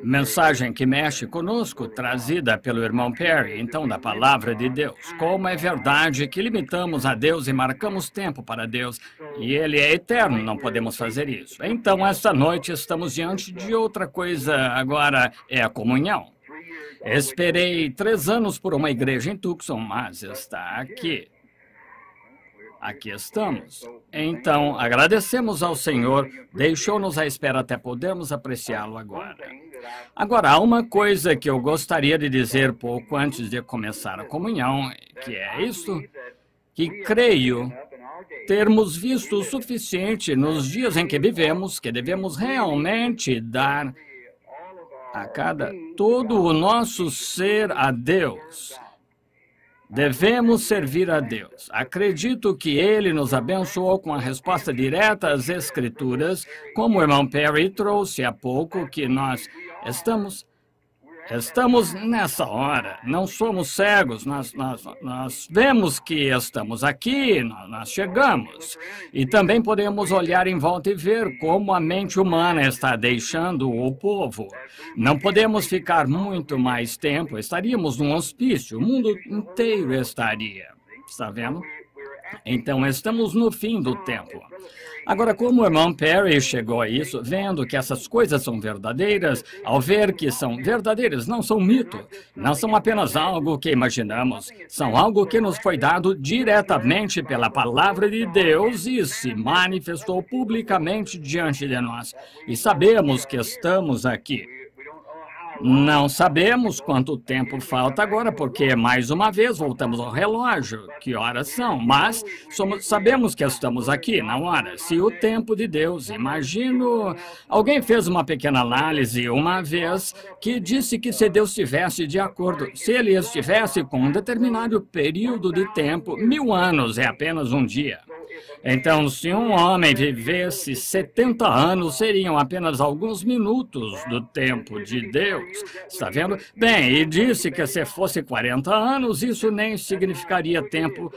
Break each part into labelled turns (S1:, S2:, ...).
S1: Mensagem que mexe conosco, trazida pelo irmão Perry, então, da Palavra de Deus. Como é verdade que limitamos a Deus e marcamos tempo para Deus, e Ele é eterno, não podemos fazer isso. Então, esta noite, estamos diante de outra coisa, agora é a comunhão. Esperei 3 anos por uma igreja em Tucson, mas está aqui. Aqui estamos. Então, agradecemos ao Senhor, deixou-nos à espera até podermos apreciá-lo agora. Agora, há uma coisa que eu gostaria de dizer pouco antes de começar a comunhão, que é isto, que creio termos visto o suficiente nos dias em que vivemos, que devemos realmente dar a todo o nosso ser a Deus. Devemos servir a Deus. Acredito que Ele nos abençoou com a resposta direta às Escrituras, como o irmão Perry trouxe há pouco, que nós estamos nessa hora. Não somos cegos, nós vemos que estamos aqui, nós chegamos. E também podemos olhar em volta e ver como a mente humana está deixando o povo. Não podemos ficar muito mais tempo, estaríamos num hospício, o mundo inteiro estaria. Está vendo? Então, estamos no fim do tempo. Agora, como o irmão Perry chegou a isso, vendo que essas coisas são verdadeiras, ao ver que são verdadeiras, não são mito, não são apenas algo que imaginamos, são algo que nos foi dado diretamente pela palavra de Deus e se manifestou publicamente diante de nós. E sabemos que estamos aqui. Não sabemos quanto tempo falta agora, porque, mais uma vez, voltamos ao relógio. Que horas são? Mas sabemos que estamos aqui na hora. Se o tempo de Deus, imagino... Alguém fez uma pequena análise uma vez que disse que se Deus estivesse de acordo, se Ele estivesse com um determinado período de tempo, 1000 anos é apenas um dia. Então, se um homem vivesse 70 anos, seriam apenas alguns minutos do tempo de Deus. Está vendo? Bem, e disse que se fosse 40 anos, isso nem significaria tempo.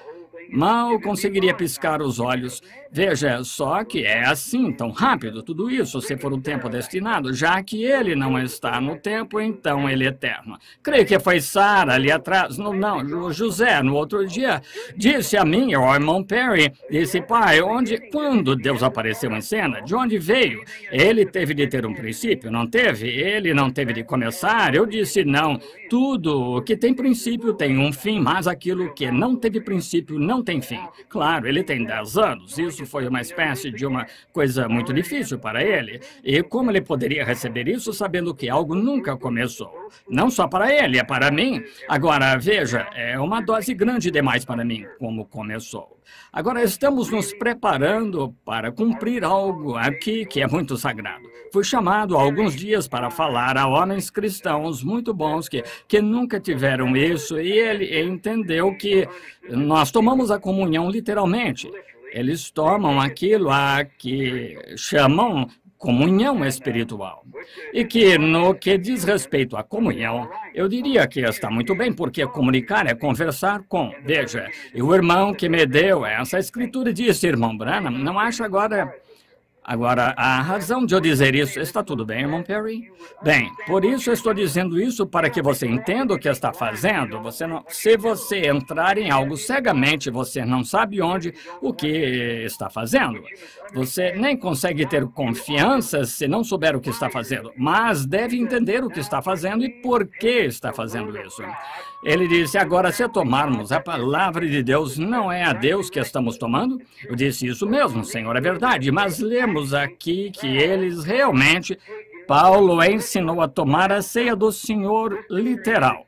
S1: Mal conseguiria piscar os olhos. Veja, só que é assim, tão rápido tudo isso, se for o tempo destinado, já que ele não está no tempo, então ele é eterno. Creio que foi Sara ali atrás, não, José, no outro dia, disse a mim, ao irmão Perry, disse, pai, quando Deus apareceu em cena, de onde veio? Ele teve de ter um princípio, não teve? Ele não teve de começar? Eu disse, não, tudo que tem princípio tem um fim, mas aquilo que não teve princípio não tem fim. Claro, ele tem 10 anos, isso foi uma espécie de uma coisa muito difícil para ele. E como ele poderia receber isso sabendo que algo nunca começou? Não só para ele, é para mim. Agora, veja, é uma dose grande demais para mim, como começou. Agora, estamos nos preparando para cumprir algo aqui que é muito sagrado. Fui chamado há alguns dias para falar a homens cristãos muito bons que nunca tiveram isso, e ele entendeu que nós tomamos a comunhão literalmente. Eles tomam aquilo a que chamam comunhão espiritual. E que, no que diz respeito à comunhão, eu diria que está muito bem, porque comunicar é conversar com. Veja, e o irmão que me deu essa escritura disse, irmão Branham, não acha Agora, a razão de eu dizer isso, está tudo bem, irmão Perry? Bem, por isso eu estou dizendo isso para que você entenda o que está fazendo. Se você entrar em algo cegamente, você não sabe o que está fazendo. Você nem consegue ter confiança se não souber o que está fazendo, mas deve entender o que está fazendo e por que está fazendo isso. Ele disse, agora, se tomarmos a palavra de Deus, não é a Deus que estamos tomando? Eu disse, isso mesmo, Senhor, é verdade, mas lemos aqui que eles realmente, Paulo ensinou a tomar a ceia do Senhor literal.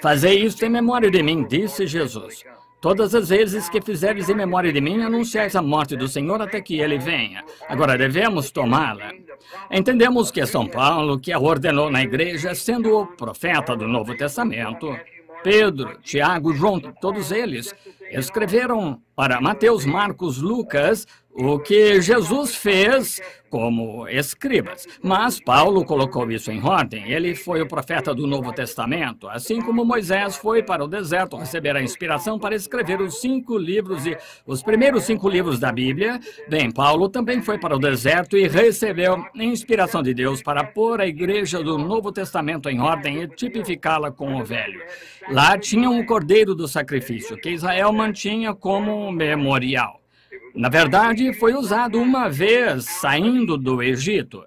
S1: Fazei isto em memória de mim, disse Jesus. Todas as vezes que fizeres em memória de mim, anunciais a morte do Senhor até que ele venha. Agora, devemos tomá-la. Entendemos que é São Paulo que a ordenou na igreja, sendo o profeta do Novo Testamento. Pedro, Tiago, João, todos eles escreveram para Mateus, Marcos, Lucas, o que Jesus fez como escribas. Mas Paulo colocou isso em ordem. Ele foi o profeta do Novo Testamento, assim como Moisés foi para o deserto receber a inspiração para escrever os 5 livros e os primeiros 5 livros da Bíblia. Bem, Paulo também foi para o deserto e recebeu inspiração de Deus para pôr a igreja do Novo Testamento em ordem e tipificá-la com o velho. Lá tinha um cordeiro do sacrifício, que Israel mantinha como memorial. Na verdade, foi usado uma vez saindo do Egito.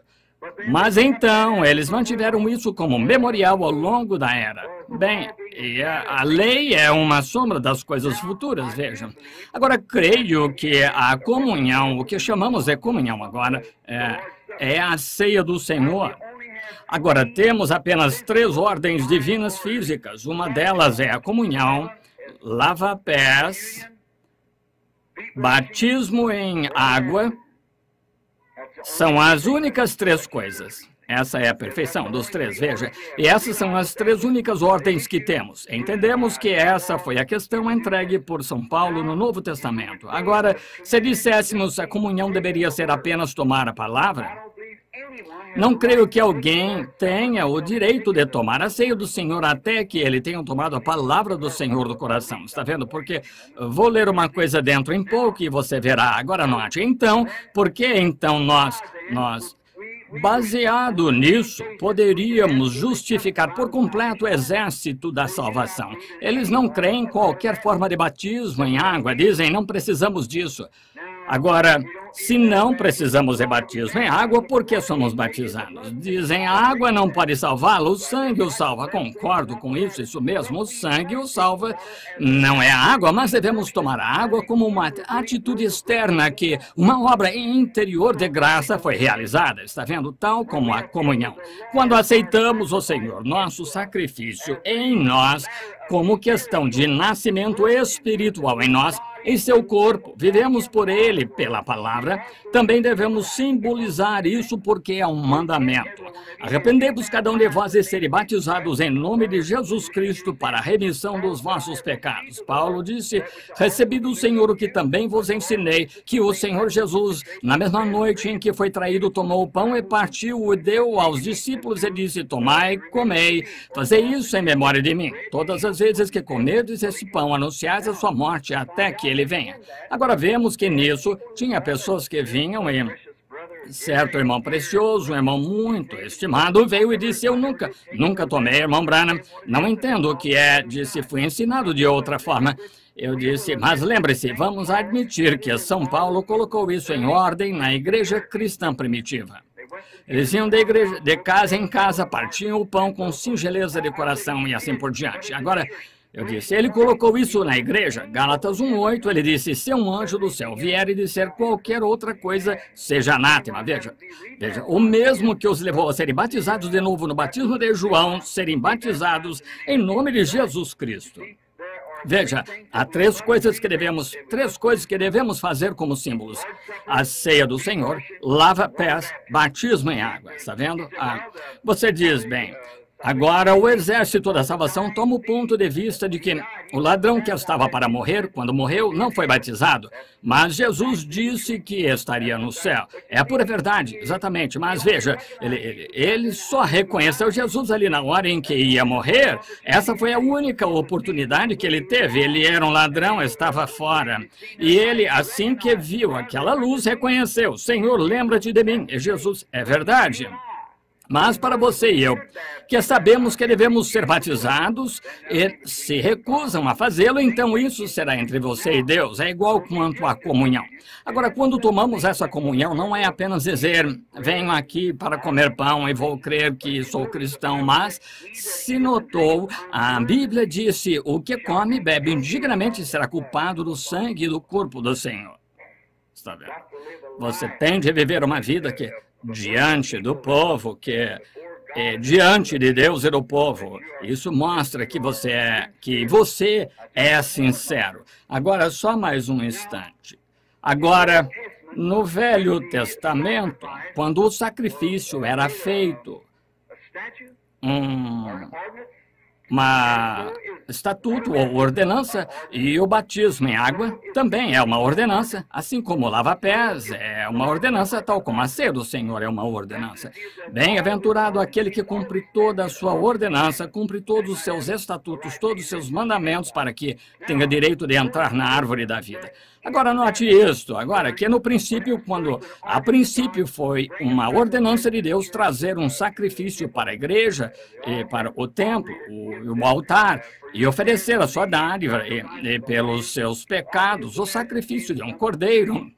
S1: Mas então, eles mantiveram isso como memorial ao longo da era. Bem, e a lei é uma sombra das coisas futuras, vejam. Agora, creio que a comunhão, o que chamamos de comunhão agora, é a ceia do Senhor. Agora, temos apenas 3 ordens divinas físicas. Uma delas é a comunhão, lava-pés, batismo em água. São as únicas 3 coisas. Essa é a perfeição dos 3, veja. E essas são as 3 únicas ordens que temos. Entendemos que essa foi a questão entregue por São Paulo no Novo Testamento. Agora, se disséssemos a comunhão deveria ser apenas tomar a palavra, não creio que alguém tenha o direito de tomar a ceia do Senhor até que ele tenha tomado a palavra do Senhor do coração. Está vendo? Porque vou ler uma coisa dentro em pouco e você verá. Agora note. Então, por que então nós, baseado nisso, poderíamos justificar por completo o exército da salvação? Eles não creem em qualquer forma de batismo em água. Dizem, não precisamos disso. Agora, se não precisamos de batismo em água, por que somos batizados? Dizem, a água não pode salvá-lo, o sangue o salva. Concordo com isso mesmo, o sangue o salva. Não é a água, mas devemos tomar a água como uma atitude externa que uma obra interior de graça foi realizada. Está vendo? Tal como a comunhão. Quando aceitamos o Senhor, nosso sacrifício em nós, como questão de nascimento espiritual em nós, em seu corpo, vivemos por ele, pela palavra, também devemos simbolizar isso porque é um mandamento. Arrependei-vos cada um de vós e serem batizados em nome de Jesus Cristo para a remissão dos vossos pecados. Paulo disse, recebi do Senhor o que também vos ensinei, que o Senhor Jesus, na mesma noite em que foi traído, tomou o pão e partiu e deu aos discípulos e disse, tomai, comei, fazei isso em memória de mim. Todas as vezes que comerdes esse pão, anunciais a sua morte até que ele venha. Agora vemos que nisso tinha pessoas que vinham e certo irmão precioso, um irmão muito estimado, veio e disse, eu nunca tomei, irmão Branham, não entendo o que é, disse, fui ensinado de outra forma. Eu disse, mas lembre-se, vamos admitir que São Paulo colocou isso em ordem na igreja cristã primitiva. Eles iam de casa em casa, partiam o pão com singeleza de coração e assim por diante. Agora, eu disse, ele colocou isso na igreja, Gálatas 1:8, ele disse, se um anjo do céu vier e disser qualquer outra coisa, seja anátema. Veja, o mesmo que os levou a serem batizados de novo no batismo de João, serem batizados em nome de Jesus Cristo. Veja, há 3 coisas que devemos fazer como símbolos. A ceia do Senhor, lava-pés, batismo em água. Está vendo? Você diz, bem, agora o exército da salvação toma o ponto de vista de que o ladrão que estava para morrer, quando morreu, não foi batizado, mas Jesus disse que estaria no céu. É a pura verdade, exatamente, mas veja, ele só reconheceu Jesus ali na hora em que ia morrer. Essa foi a única oportunidade que ele teve. Ele era um ladrão, estava fora. E ele, assim que viu aquela luz, reconheceu, Senhor, lembra-te de mim. E Jesus, é verdade. Mas para você e eu, que sabemos que devemos ser batizados e se recusam a fazê-lo, então isso será entre você e Deus, é igual quanto à comunhão. Agora, quando tomamos essa comunhão, não é apenas dizer, venho aqui para comer pão e vou crer que sou cristão, mas se notou, a Bíblia disse, o que come e bebe indignamente será culpado do sangue e do corpo do Senhor. Está vendo? Você tem de viver uma vida que diante do povo, diante de Deus e do povo. Isso mostra que você é sincero. Agora, só mais um instante. Agora, no Velho Testamento, quando o sacrifício era feito, uma estatuto ou ordenança, e o batismo em água também é uma ordenança, assim como o lava-pés é uma ordenança, tal como a ceia do Senhor é uma ordenança. Bem-aventurado aquele que cumpre toda a sua ordenança, cumpre todos os seus estatutos, todos os seus mandamentos, para que tenha direito de entrar na árvore da vida. Agora, note isto, agora, que no princípio, quando a princípio foi uma ordenança de Deus trazer um sacrifício para a igreja, e para o templo, o altar, e oferecer a sua dádiva e pelos seus pecados, o sacrifício de um cordeiro.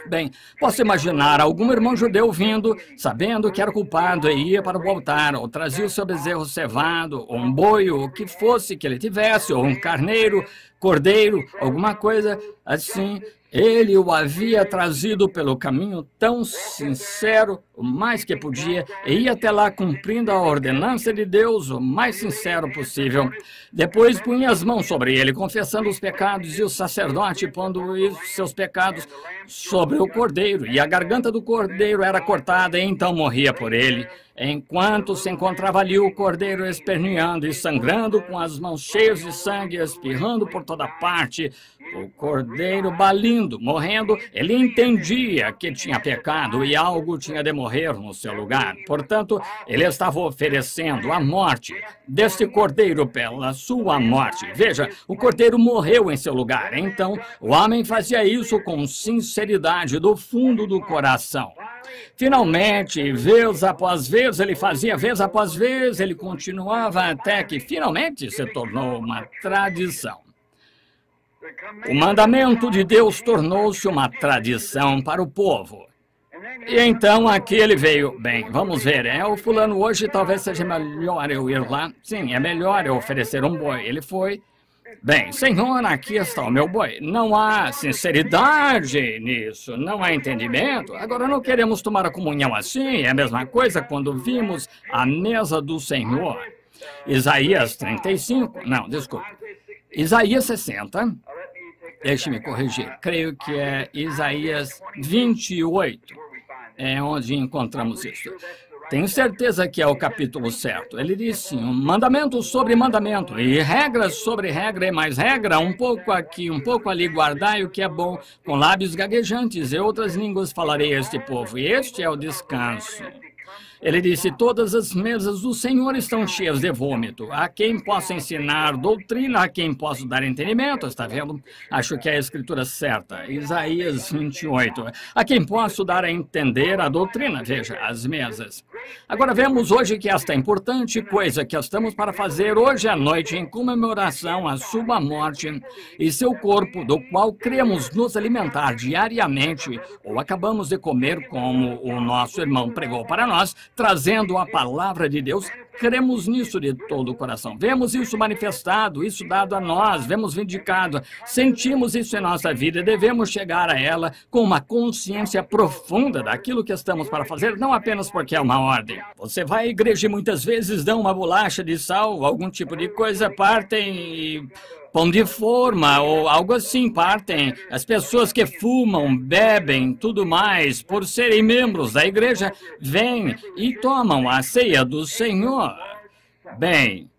S1: Bem, posso imaginar algum irmão judeu vindo, sabendo que era culpado, e ia para o altar, ou trazia o seu bezerro cevado, ou um boi, ou o que fosse que ele tivesse, ou um carneiro, cordeiro, alguma coisa assim. Ele o havia trazido pelo caminho tão sincero, o mais que podia, e ia até lá cumprindo a ordenança de Deus o mais sincero possível. Depois punha as mãos sobre ele, confessando os pecados, e o sacerdote pondo os seus pecados sobre o cordeiro, e a garganta do cordeiro era cortada, e então morria por ele. Enquanto se encontrava ali o cordeiro esperneando e sangrando, com as mãos cheias de sangue, espirrando por toda parte, o cordeiro balindo, morrendo, ele entendia que tinha pecado e algo tinha de morrer no seu lugar. Portanto, ele estava oferecendo a morte deste cordeiro pela sua morte. Veja, o cordeiro morreu em seu lugar. Então, o homem fazia isso com sinceridade do fundo do coração. Finalmente, vez após vez, ele fazia, vez após vez, ele continuava até que finalmente se tornou uma tradição. O mandamento de Deus tornou-se uma tradição para o povo. E então aqui ele veio. Bem, vamos ver, o fulano hoje talvez seja melhor eu ir lá. Sim, é melhor eu oferecer um boi. Ele foi. Bem, Senhor, aqui está o meu boi. Não há sinceridade nisso, não há entendimento. Agora, não queremos tomar a comunhão assim. É a mesma coisa quando vimos a mesa do Senhor. Isaías 35, não, desculpa. Isaías 60, deixe-me corrigir, creio que é Isaías 28, é onde encontramos isso. Tenho certeza que é o capítulo certo. Ele disse, um mandamento sobre mandamento, e regra sobre regra, e mais regra, um pouco aqui, um pouco ali, guardai o que é bom, com lábios gaguejantes, e outras línguas falarei a este povo, e este é o descanso. Ele disse, todas as mesas do Senhor estão cheias de vômito. A quem posso ensinar doutrina, a quem posso dar entendimento, está vendo? Acho que é a escritura certa. Isaías 28. A quem posso dar a entender a doutrina, veja, as mesas. Agora vemos hoje que esta importante coisa que estamos para fazer hoje à noite em comemoração à sua morte e seu corpo, do qual cremos nos alimentar diariamente, ou acabamos de comer como o nosso irmão pregou para nós, trazendo a palavra de Deus, cremos nisso de todo o coração. Vemos isso manifestado, isso dado a nós, vemos vindicado, sentimos isso em nossa vida e devemos chegar a ela com uma consciência profunda daquilo que estamos para fazer, não apenas porque é uma ordem. Você vai à igreja e muitas vezes dão uma bolacha de sal, algum tipo de coisa, partem e pão de forma ou algo assim, partem. As pessoas que fumam, bebem, tudo mais, por serem membros da igreja, vêm e tomam a ceia do Senhor. Bem,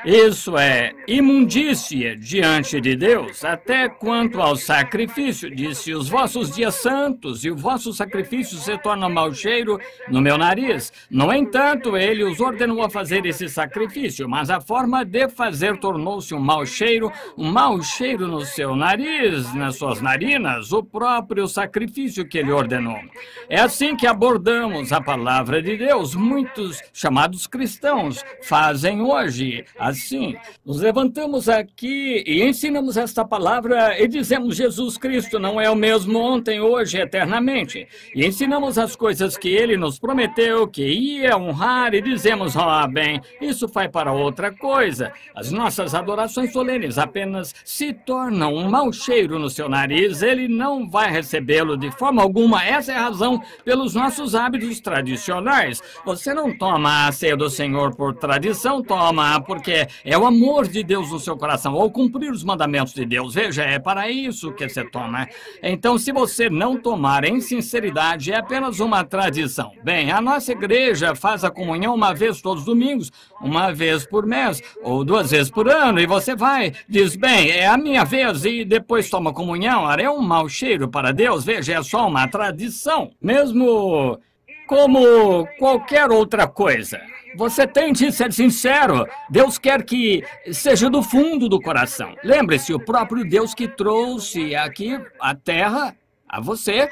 S1: isso é imundícia diante de Deus, até quanto ao sacrifício. Disse, os vossos dias santos e o vosso sacrifício se tornam mau cheiro no meu nariz. No entanto, ele os ordenou a fazer esse sacrifício, mas a forma de fazer tornou-se um mau cheiro no seu nariz, nas suas narinas, o próprio sacrifício que ele ordenou. É assim que abordamos a palavra de Deus. Muitos chamados cristãos fazem hoje. Assim, nos levantamos aqui e ensinamos esta palavra e dizemos Jesus Cristo não é o mesmo ontem, hoje, eternamente. E ensinamos as coisas que ele nos prometeu, que ia honrar, e dizemos, bem, isso vai para outra coisa. As nossas adorações solenes apenas se tornam um mau cheiro no seu nariz, ele não vai recebê-lo de forma alguma. Essa é a razão pelos nossos hábitos tradicionais. Você não toma a ceia do Senhor por tradição, toma porque porque é o amor de Deus no seu coração, ou cumprir os mandamentos de Deus. Veja, é para isso que você toma. Então, se você não tomar em sinceridade, é apenas uma tradição. Bem, a nossa igreja faz a comunhão uma vez todos os domingos, uma vez por mês, ou 2 vezes por ano, e você vai, diz, bem, é a minha vez, e depois toma comunhão. É um mau cheiro para Deus. Veja, é só uma tradição. Mesmo como qualquer outra coisa. Você tem de ser sincero. Deus quer que seja do fundo do coração. Lembre-se, o próprio Deus que trouxe aqui a terra a você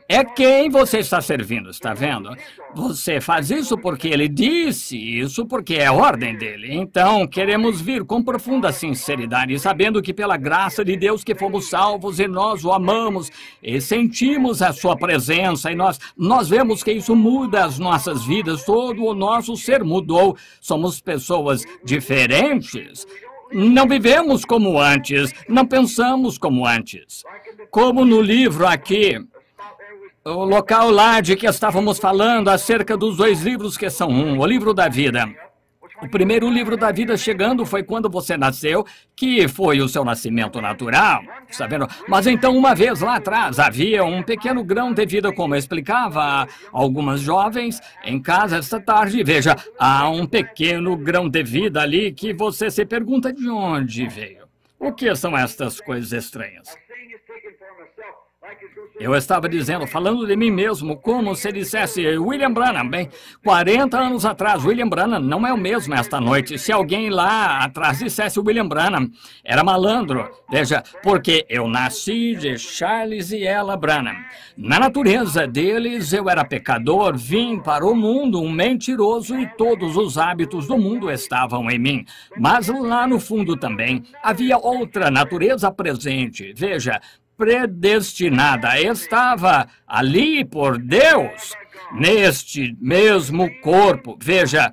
S1: é quem você está servindo, está vendo? Você faz isso porque ele disse isso, porque é a ordem dele. Então, queremos vir com profunda sinceridade, sabendo que pela graça de Deus que fomos salvos e nós o amamos e sentimos a sua presença e nós vemos que isso muda as nossas vidas, todo o nosso ser mudou. Somos pessoas diferentes. Não vivemos como antes, não pensamos como antes. Como no livro aqui, o local lá de que estávamos falando acerca dos 2 livros que são um, o livro da vida. O primeiro livro da vida chegando foi quando você nasceu, que foi o seu nascimento natural, está vendo? Mas então, uma vez lá atrás, havia um pequeno grão de vida, como eu explicava a algumas jovens em casa esta tarde. Veja, há um pequeno grão de vida ali que você se pergunta de onde veio. O que são estas coisas estranhas? Eu estava dizendo, falando de mim mesmo, como se dissesse William Branham. Bem, 40 anos atrás, William Branham não é o mesmo esta noite. Se alguém lá atrás dissesse William Branham, era malandro. Veja, porque eu nasci de Charles e Ella Branham. Na natureza deles, eu era pecador, vim para o mundo um mentiroso e todos os hábitos do mundo estavam em mim. Mas lá no fundo também havia outra natureza presente. Veja, predestinada, estava ali por Deus, neste mesmo corpo. Veja,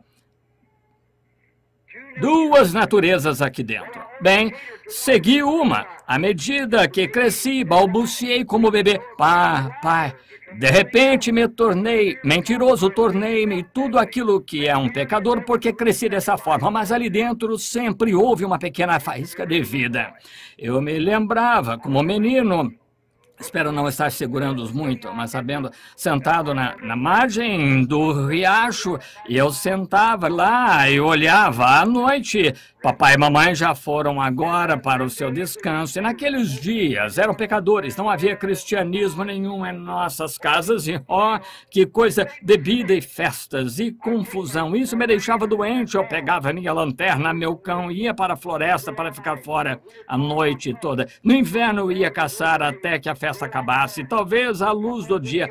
S1: 2 naturezas aqui dentro. Bem, segui uma. À medida que cresci, balbuciei como bebê. Pai. De repente me tornei mentiroso, tornei-me tudo aquilo que é um pecador porque cresci dessa forma, mas ali dentro sempre houve uma pequena faísca de vida. Eu me lembrava como menino, espero não estar segurando-os muito, mas sabendo, sentado na margem do riacho, e eu sentava lá e olhava à noite. Papai e mamãe já foram agora para o seu descanso, e naqueles dias eram pecadores, não havia cristianismo nenhum em nossas casas, e que coisa, bebida e festas e confusão. Isso me deixava doente. Eu pegava minha lanterna, meu cão, e ia para a floresta para ficar fora a noite toda. No inverno eu ia caçar até que a festa acabasse, talvez à luz do dia.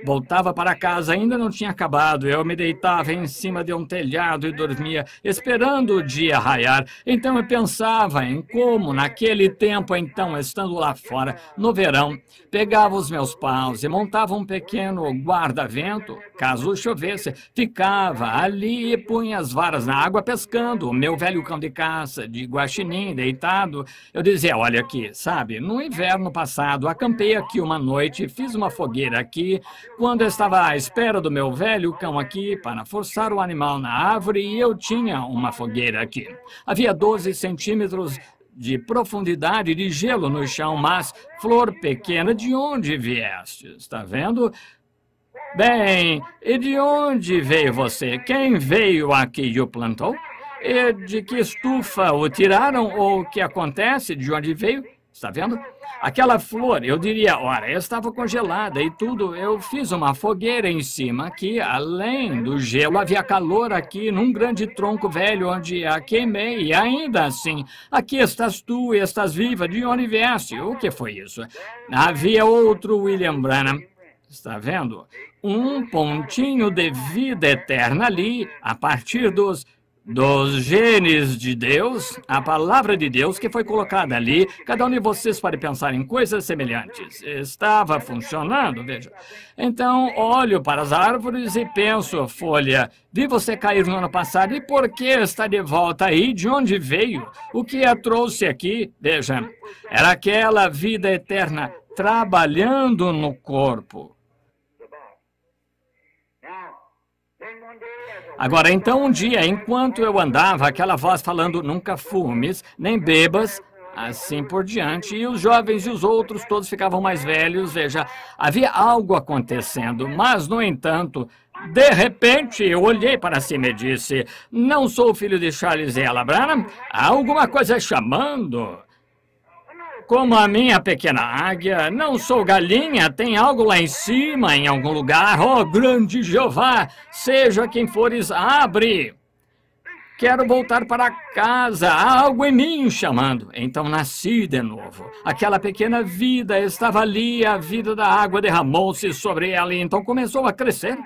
S1: Voltava para casa, ainda não tinha acabado. Eu me deitava em cima de um telhado e dormia, esperando o dia raiar. Então eu pensava em como, naquele tempo, então, estando lá fora, no verão, pegava os meus paus e montava um pequeno guarda-vento. Caso chovesse, ficava ali e punha as varas na água pescando. O meu velho cão de caça, de guaxinim, deitado. Eu dizia, olha aqui, sabe, no inverno passado, acampei aqui uma noite, fiz uma fogueira aqui, quando eu estava à espera do meu velho cão aqui para forçar o animal na árvore, e eu tinha uma fogueira aqui. Havia 12 centímetros de profundidade de gelo no chão, mas, flor pequena, de onde vieste? Está vendo? Bem, e de onde veio você? Quem veio aqui e o plantou? E de que estufa o tiraram? Ou o que acontece? De onde veio? Está vendo? Aquela flor, eu diria, ora, estava congelada e tudo. Eu fiz uma fogueira em cima aqui, além do gelo, havia calor aqui num grande tronco velho onde a queimei. E ainda assim, aqui estás tu e estás viva. De onde vieste? O que foi isso? Havia outro William Branham. Está vendo? Um pontinho de vida eterna ali, a partir dos genes de Deus, a palavra de Deus que foi colocada ali. Cada um de vocês pode pensar em coisas semelhantes. Estava funcionando, veja. Então, olho para as árvores e penso, folha, vi você cair no ano passado, e por que está de volta aí? De onde veio? O que a trouxe aqui? Veja, era aquela vida eterna trabalhando no corpo. Agora, então, um dia, enquanto eu andava, aquela voz falando, nunca fumes, nem bebas, assim por diante, e os jovens e os outros todos ficavam mais velhos, veja, havia algo acontecendo, mas, no entanto, de repente, eu olhei para cima e disse, não sou o filho de Charles e Ella Branham? Há alguma coisa chamando? Como a minha pequena águia, não sou galinha, tem algo lá em cima, em algum lugar. Oh, grande Jeová, seja quem fores, abre. Quero voltar para casa, há algo em mim chamando. Então nasci de novo. Aquela pequena vida estava ali, a vida da água derramou-se sobre ela e então começou a crescer.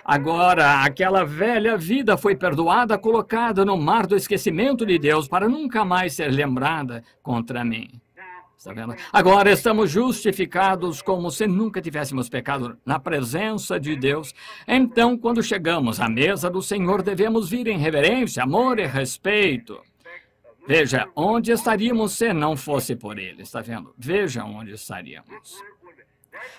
S1: Agora, aquela velha vida foi perdoada, colocada no mar do esquecimento de Deus para nunca mais ser lembrada contra mim. Está vendo? Agora estamos justificados como se nunca tivéssemos pecado na presença de Deus. Então, quando chegamos à mesa do Senhor, devemos vir em reverência, amor e respeito. Veja, onde estaríamos se não fosse por Ele? Está vendo? Veja onde estaríamos.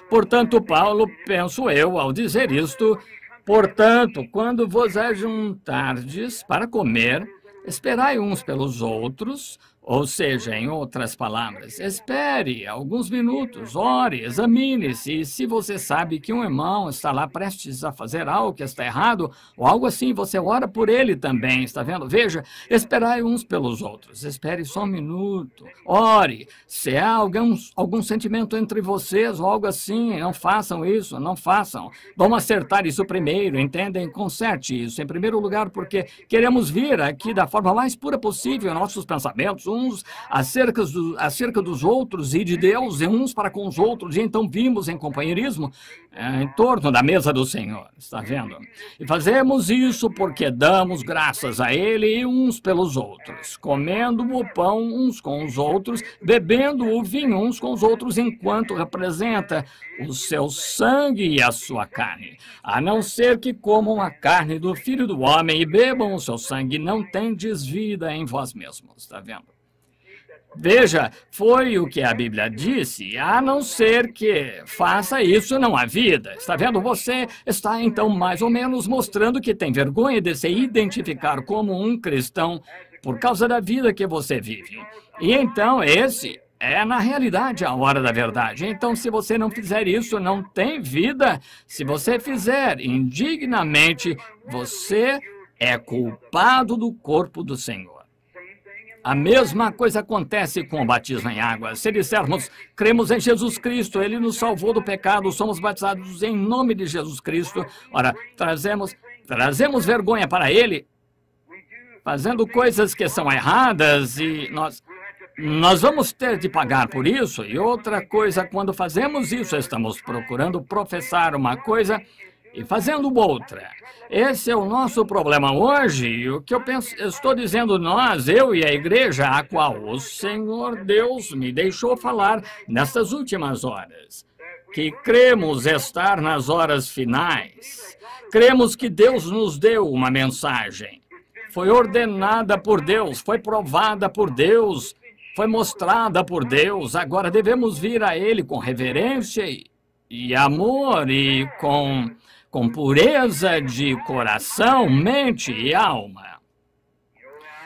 S1: Portanto, Paulo, penso eu, ao dizer isto, portanto, quando vos ajuntardes para comer, esperai uns pelos outros. Ou seja, em outras palavras, espere alguns minutos, ore, examine-se. E se você sabe que um irmão está lá prestes a fazer algo que está errado, ou algo assim, você ora por ele também, está vendo? Veja, esperai uns pelos outros. Espere só um minuto, ore. Se há algum sentimento entre vocês ou algo assim, não façam isso, não façam. Vamos acertar isso primeiro, entendem? Conserte isso em primeiro lugar, porque queremos vir aqui da forma mais pura possível nossos pensamentos, uns acerca dos outros e de Deus, e uns para com os outros, e então vimos em companheirismo em torno da mesa do Senhor, está vendo? E fazemos isso porque damos graças a Ele e uns pelos outros, comendo o pão uns com os outros, bebendo o vinho uns com os outros, enquanto representa o seu sangue e a sua carne. A não ser que comam a carne do Filho do Homem e bebam o seu sangue, não tendes vida em vós mesmos, está vendo? Veja, foi o que a Bíblia disse, a não ser que faça isso, não há vida. Está vendo? Você está, então, mais ou menos mostrando que tem vergonha de se identificar como um cristão por causa da vida que você vive. E então, esse é, na realidade, a hora da verdade. Então, se você não fizer isso, não tem vida. Se você fizer indignamente, você é culpado do corpo do Senhor. A mesma coisa acontece com o batismo em água. Se dissermos, cremos em Jesus Cristo, Ele nos salvou do pecado, somos batizados em nome de Jesus Cristo. Ora, trazemos vergonha para Ele, fazendo coisas que são erradas e nós vamos ter de pagar por isso. E outra coisa, quando fazemos isso, estamos procurando professar uma coisa e fazendo outra. Esse é o nosso problema hoje, e o que eu estou dizendo nós, eu e a igreja, a qual o Senhor Deus me deixou falar nestas últimas horas, que cremos estar nas horas finais, cremos que Deus nos deu uma mensagem, foi ordenada por Deus, foi provada por Deus, foi mostrada por Deus, agora devemos vir a Ele com reverência e amor e com pureza de coração, mente e alma.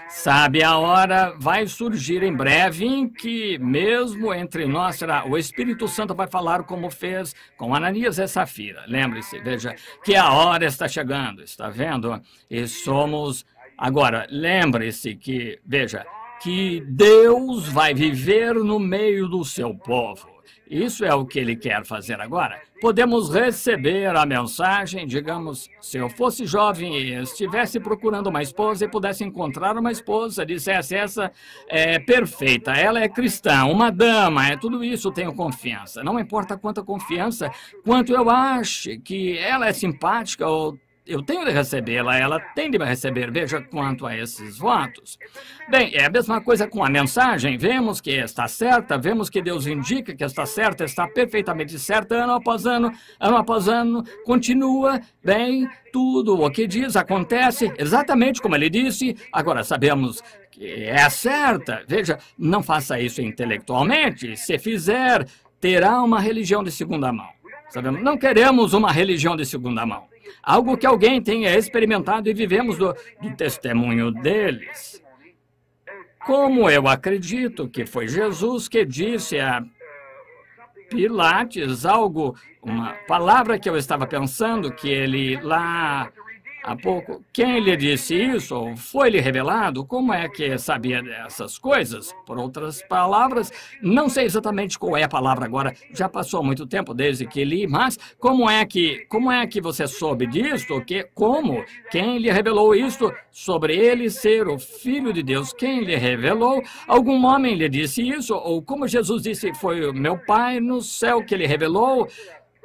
S1: Sabe, a hora vai surgir em breve em que, mesmo entre nós, o Espírito Santo vai falar como fez com Ananias e Safira. Lembre-se, veja, que a hora está chegando, está vendo? E somos... Agora, lembre-se que, veja, que Deus vai viver no meio do seu povo. Isso é o que Ele quer fazer agora. Podemos receber a mensagem, digamos, se eu fosse jovem e estivesse procurando uma esposa e pudesse encontrar uma esposa, dissesse, essa é perfeita, ela é cristã, uma dama, é tudo isso, tenho confiança. Não importa quanta confiança, quanto eu ache que ela é simpática ou eu tenho de recebê-la, ela tem de me receber. Veja quanto a esses votos. Bem, é a mesma coisa com a mensagem. Vemos que está certa, vemos que Deus indica que está certa, está perfeitamente certa, ano após ano, continua bem, tudo o que diz acontece exatamente como Ele disse. Agora, sabemos que é certa. Veja, não faça isso intelectualmente. Se fizer, terá uma religião de segunda mão. Sabemos? Não queremos uma religião de segunda mão. Algo que alguém tenha experimentado e vivemos do testemunho deles. Como eu acredito que foi Jesus que disse a Pilates algo, uma palavra que eu estava pensando, que ele lá há pouco, quem lhe disse isso? Ou foi-lhe revelado? Como é que sabia dessas coisas? Por outras palavras, não sei exatamente qual é a palavra agora, já passou muito tempo desde que li, mas como é que você soube disto? Como? Quem lhe revelou isto? Sobre ele ser o Filho de Deus, quem lhe revelou? Algum homem lhe disse isso? Ou como Jesus disse, foi o meu Pai no céu que lhe revelou?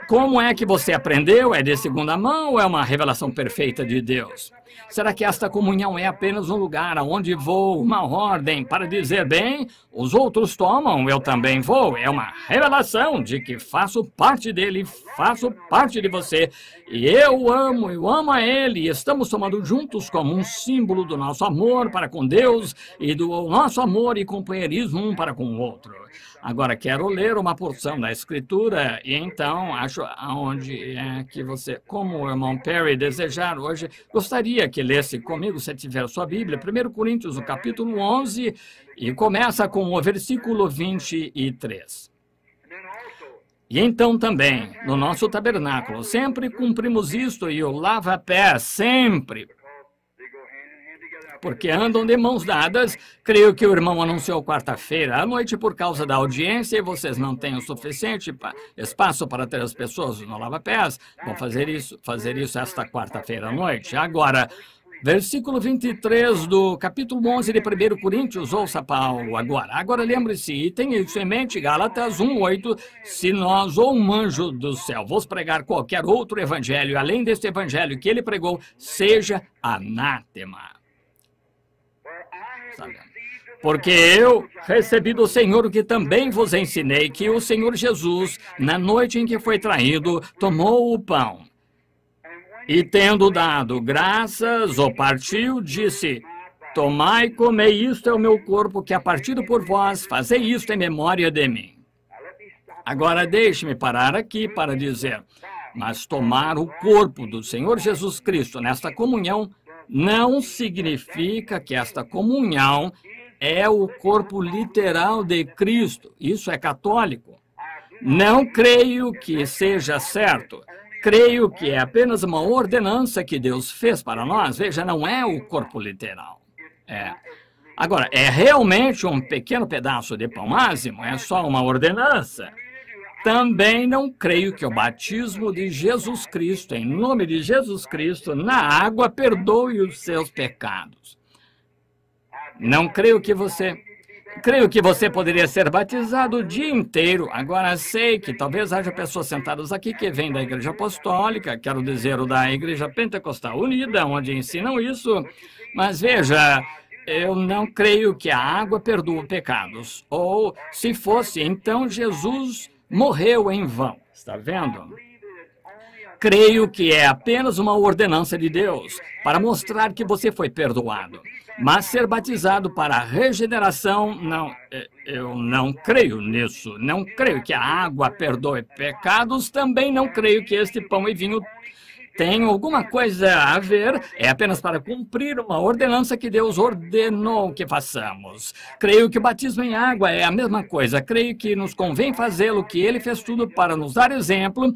S1: Como é que você aprendeu? É de segunda mão ou é uma revelação perfeita de Deus? Será que esta comunhão é apenas um lugar onde vou, uma ordem para dizer, bem, os outros tomam, eu também vou? É uma revelação de que faço parte dele, faço parte de você. E eu amo a ele. E estamos tomando juntos como um símbolo do nosso amor para com Deus e do nosso amor e companheirismo um para com o outro. Agora, quero ler uma porção da Escritura e então acho aonde é que você, como o irmão Perry desejar hoje, gostaria que lesse comigo, se tiver sua Bíblia, 1 Coríntios, o capítulo 11, e começa com o versículo 23. E então também, no nosso tabernáculo, sempre cumprimos isto e o lava-pés sempre, porque andam de mãos dadas. Creio que o irmão anunciou quarta-feira à noite por causa da audiência e vocês não têm o suficiente espaço para ter as pessoas no lava-pés. Vão fazer isso esta quarta-feira à noite. Agora, versículo 23 do capítulo 11 de 1 Coríntios, ouça Paulo agora. Agora lembre-se, e tenha isso em mente, Gálatas 1:8, se nós ou um anjo do céu vos pregar qualquer outro evangelho, além deste evangelho que ele pregou, seja anátema. Porque eu recebi do Senhor o que também vos ensinei, que o Senhor Jesus, na noite em que foi traído, tomou o pão. E tendo dado graças, o partiu, disse, tomai e comei, isto é o meu corpo, que é partido por vós, fazei isto em memória de mim. Agora deixe-me parar aqui para dizer, mas tomar o corpo do Senhor Jesus Cristo nesta comunhão não significa que esta comunhão é o corpo literal de Cristo. Isso é católico. Não creio que seja certo. Creio que é apenas uma ordenança que Deus fez para nós. Veja, não é o corpo literal. Agora, é realmente um pequeno pedaço de pão ázimo? É só uma ordenança? Também não creio que o batismo de Jesus Cristo, em nome de Jesus Cristo, na água, perdoe os seus pecados. Não creio que você... Creio que você poderia ser batizado o dia inteiro. Agora, sei que talvez haja pessoas sentadas aqui que vêm da Igreja Apostólica, quero dizer, o da Igreja Pentecostal Unida, onde ensinam isso. Mas veja, eu não creio que a água perdoa pecados. Ou, se fosse, então Jesus morreu em vão. Está vendo? Creio que é apenas uma ordenança de Deus para mostrar que você foi perdoado. Mas ser batizado para a regeneração, não, eu não creio nisso. Não creio que a água perdoe pecados, também não creio que este pão e vinho tenham alguma coisa a ver, é apenas para cumprir uma ordenança que Deus ordenou que façamos. Creio que o batismo em água é a mesma coisa. Creio que nos convém fazê-lo, que ele fez tudo para nos dar exemplo,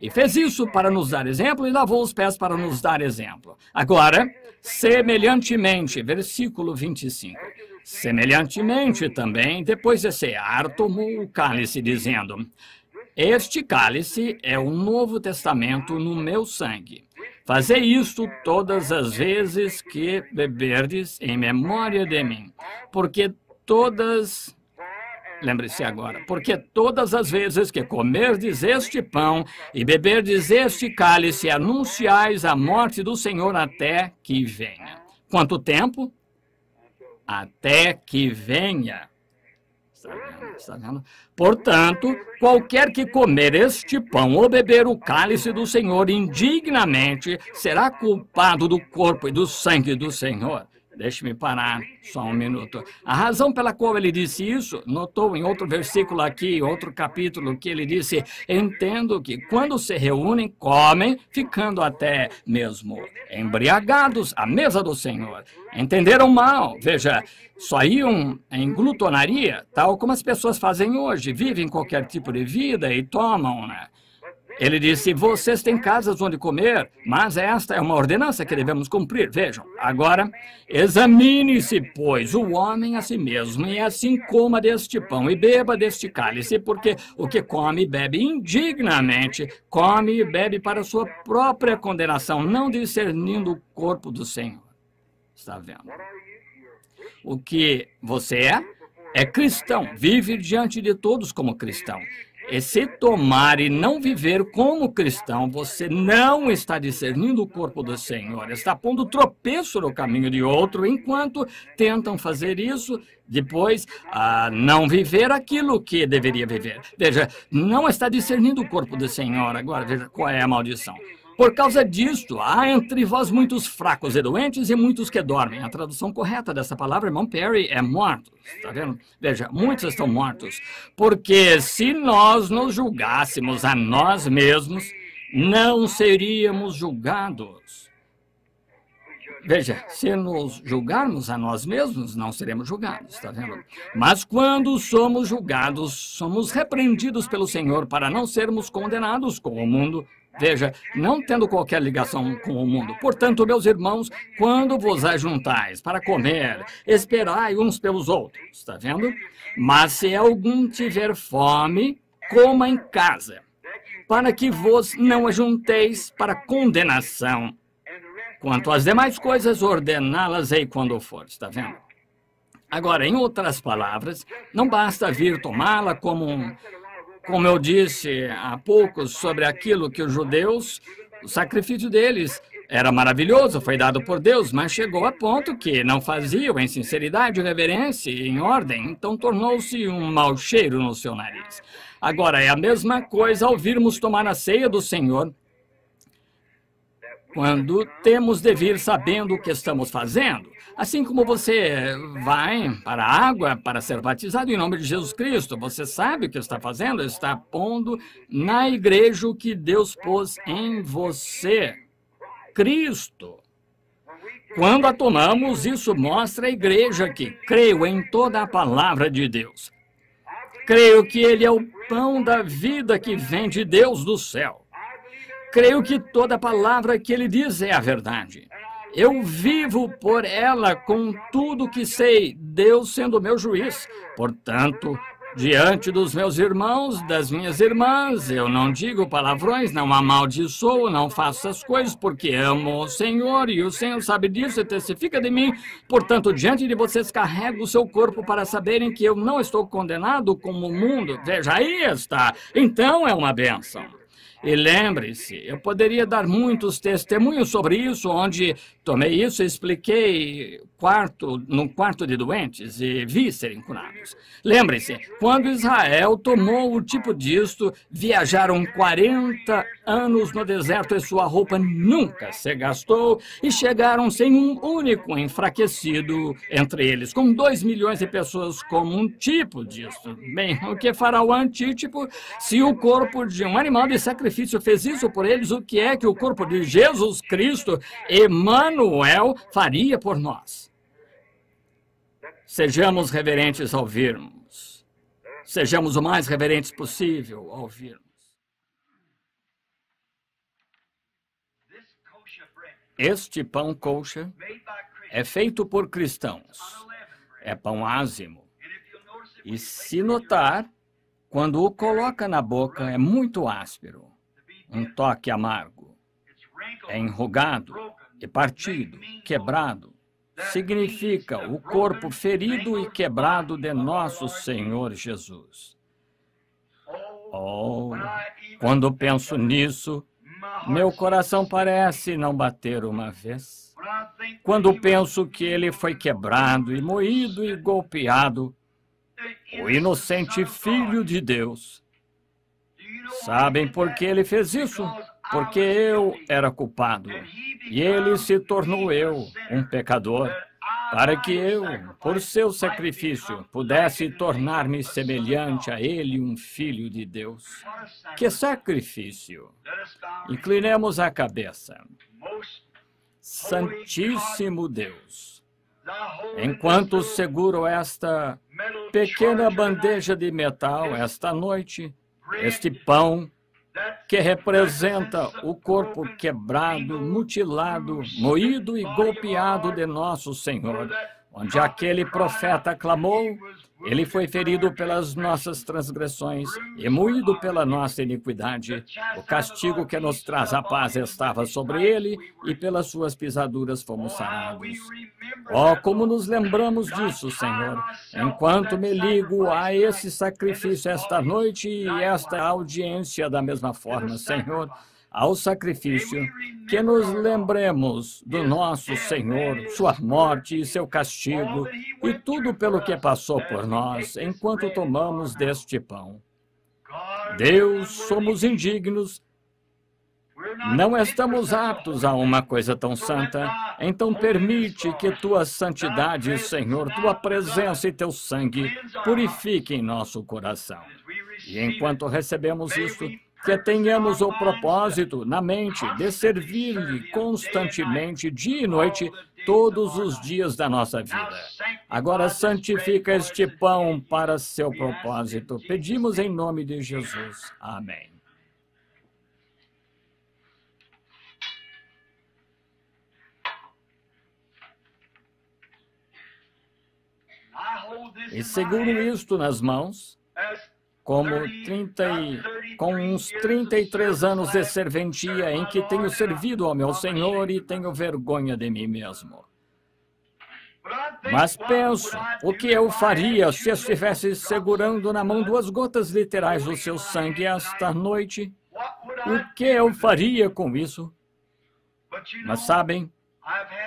S1: e fez isso para nos dar exemplo, e lavou os pés para nos dar exemplo. Agora, semelhantemente, versículo 25. Semelhantemente também, depois de cear, tomou o cálice, dizendo, este cálice é o Novo Testamento no meu sangue. Fazei isto todas as vezes que beberdes em memória de mim. Porque todas... Lembre-se agora, porque todas as vezes que comerdes este pão e beberdes este cálice, anunciais a morte do Senhor até que venha. Quanto tempo? Até que venha. Está vendo? Portanto, qualquer que comer este pão ou beber o cálice do Senhor indignamente, será culpado do corpo e do sangue do Senhor. Deixe-me parar só um minuto. A razão pela qual ele disse isso, notou em outro versículo aqui, outro capítulo, que ele disse: entendo que quando se reúnem, comem, ficando até mesmo embriagados à mesa do Senhor. Entenderam mal. Veja, só iam em glutonaria, tal como as pessoas fazem hoje, vivem qualquer tipo de vida e tomam, né? Ele disse: vocês têm casas onde comer, mas esta é uma ordenança que devemos cumprir. Vejam, agora, examine-se, pois, o homem a si mesmo, e assim coma deste pão e beba deste cálice, porque o que come e bebe indignamente, come e bebe para sua própria condenação, não discernindo o corpo do Senhor. Está vendo? O que você é cristão, vive diante de todos como cristão. E se tomar e não viver como cristão, você não está discernindo o corpo do Senhor. Está pondo tropeço no caminho de outro, enquanto tentam fazer isso, depois não viver aquilo que deveria viver. Veja, não está discernindo o corpo do Senhor. Agora, veja qual é a maldição. Por causa disto, há entre vós muitos fracos e doentes e muitos que dormem. A tradução correta dessa palavra, irmão Perry, é mortos. Está vendo? Veja, muitos estão mortos. Porque se nós nos julgássemos a nós mesmos, não seríamos julgados. Veja, se nos julgarmos a nós mesmos, não seremos julgados, está vendo? Mas quando somos julgados, somos repreendidos pelo Senhor para não sermos condenados com o mundo. Veja, não tendo qualquer ligação com o mundo. Portanto, meus irmãos, quando vos ajuntais para comer, esperai uns pelos outros, está vendo? Mas se algum tiver fome, coma em casa, para que vos não ajunteis para condenação. Quanto às demais coisas, ordená-las-ei quando for, está vendo? Agora, em outras palavras, não basta vir tomá-la como eu disse há pouco sobre aquilo que os judeus, o sacrifício deles era maravilhoso, foi dado por Deus, mas chegou a ponto que não faziam em sinceridade, reverência e em ordem, então tornou-se um mau cheiro no seu nariz. Agora, é a mesma coisa ao virmos tomar a ceia do Senhor, quando temos de vir sabendo o que estamos fazendo. Assim como você vai para a água para ser batizado em nome de Jesus Cristo, você sabe o que está fazendo, está pondo na igreja o que Deus pôs em você, Cristo. Quando a tomamos, isso mostra a igreja que creio em toda a palavra de Deus. Creio que Ele é o pão da vida que vem de Deus do céu. Creio que toda palavra que Ele diz é a verdade. Eu vivo por ela com tudo que sei, Deus sendo meu juiz. Portanto, diante dos meus irmãos, das minhas irmãs, eu não digo palavrões, não amaldiçoo, não faço essas coisas, porque amo o Senhor e o Senhor sabe disso e testifica de mim. Portanto, diante de vocês, carrego o seu corpo para saberem que eu não estou condenado como o mundo. Veja, aí está. Então é uma bênção. E lembre-se, eu poderia dar muitos testemunhos sobre isso, onde tomei isso e expliquei no quarto de doentes e vi serem curados. Lembre-se, quando Israel tomou o tipo disto, viajaram 40 anos no deserto e sua roupa nunca se gastou e chegaram sem um único enfraquecido entre eles, com 2 milhões de pessoas como um tipo disto. Bem, o que fará o antítipo se o corpo de um animal de sacrifício fez isso por eles? O que é que o corpo de Jesus Cristo, Emanuel, faria por nós? Sejamos reverentes ao virmos. Sejamos o mais reverentes possível ao virmos. Este pão kosher é feito por cristãos. É pão ázimo. E se notar, quando o coloca na boca, é muito áspero. Um toque amargo. É enrugado e partido, quebrado. Significa o corpo ferido e quebrado de nosso Senhor Jesus. Oh, quando penso nisso, meu coração parece não bater uma vez. Quando penso que ele foi quebrado e moído e golpeado, o inocente Filho de Deus. Sabem por que ele fez isso? Porque eu era culpado. E ele se tornou eu, um pecador, para que eu, por seu sacrifício, pudesse tornar-me semelhante a ele, um filho de Deus. Que sacrifício! Inclinemos a cabeça. Santíssimo Deus, enquanto seguro esta pequena bandeja de metal esta noite, este pão que representa o corpo quebrado, mutilado, moído e golpeado de nosso Senhor, onde aquele profeta clamou, ele foi ferido pelas nossas transgressões e moído pela nossa iniquidade. O castigo que nos traz a paz estava sobre ele e pelas suas pisaduras fomos sarados. Oh, como nos lembramos disso, Senhor, enquanto me ligo a esse sacrifício esta noite e esta audiência da mesma forma, Senhor, ao sacrifício, que nos lembremos do nosso Senhor, sua morte e seu castigo, e tudo pelo que passou por nós, enquanto tomamos deste pão. Deus, somos indignos, não estamos aptos a uma coisa tão santa, então permite que tua santidade, Senhor, tua presença e teu sangue purifiquem nosso coração. E enquanto recebemos isto, que tenhamos o propósito na mente de servir-lhe constantemente, dia e noite, todos os dias da nossa vida. Agora santifica este pão para seu propósito. Pedimos em nome de Jesus. Amém. E seguro isto nas mãos, com uns 33 anos de serventia em que tenho servido ao meu Senhor e tenho vergonha de mim mesmo. Mas penso, o que eu faria se estivesse segurando na mão 2 gotas literais do seu sangue esta noite? O que eu faria com isso? Mas sabem,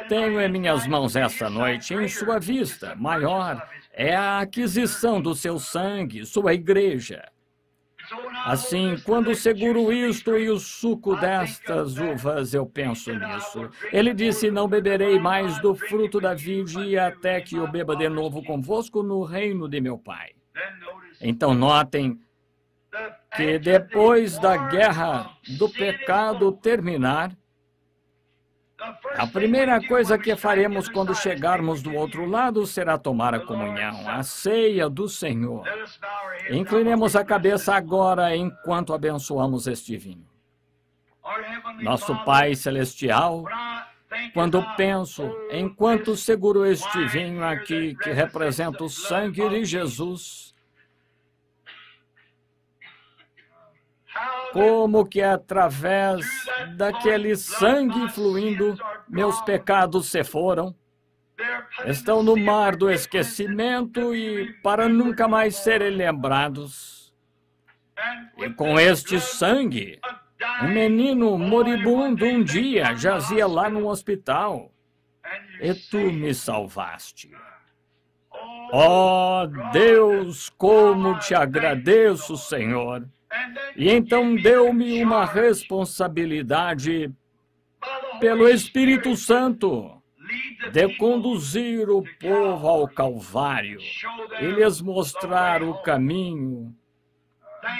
S1: tenho em minhas mãos esta noite, em sua vista maior, é a aquisição do seu sangue, sua igreja. Assim, quando seguro isto e o suco destas uvas, eu penso nisso. Ele disse, não beberei mais do fruto da vide até que eu beba de novo convosco no reino de meu Pai. Então notem que depois da guerra do pecado terminar, a primeira coisa que faremos quando chegarmos do outro lado será tomar a comunhão, a ceia do Senhor. Inclinemos a cabeça agora enquanto abençoamos este vinho. Nosso Pai Celestial, quando penso, enquanto seguro este vinho aqui, que representa o sangue de Jesus, como que através daquele sangue fluindo, meus pecados se foram, estão no mar do esquecimento e para nunca mais serem lembrados. E com este sangue, um menino moribundo um dia jazia lá no hospital e tu me salvaste. Oh, Deus, como te agradeço, Senhor. E então deu-me uma responsabilidade pelo Espírito Santo de conduzir o povo ao Calvário e lhes mostrar o caminho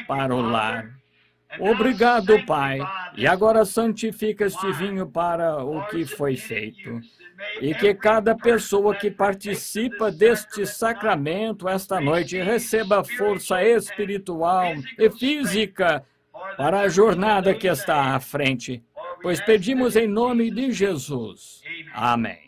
S1: para o lar. Obrigado, Pai. E agora santifica este vinho para o que foi feito. E que cada pessoa que participa deste sacramento esta noite receba força espiritual e física para a jornada que está à frente. Pois pedimos em nome de Jesus. Amém.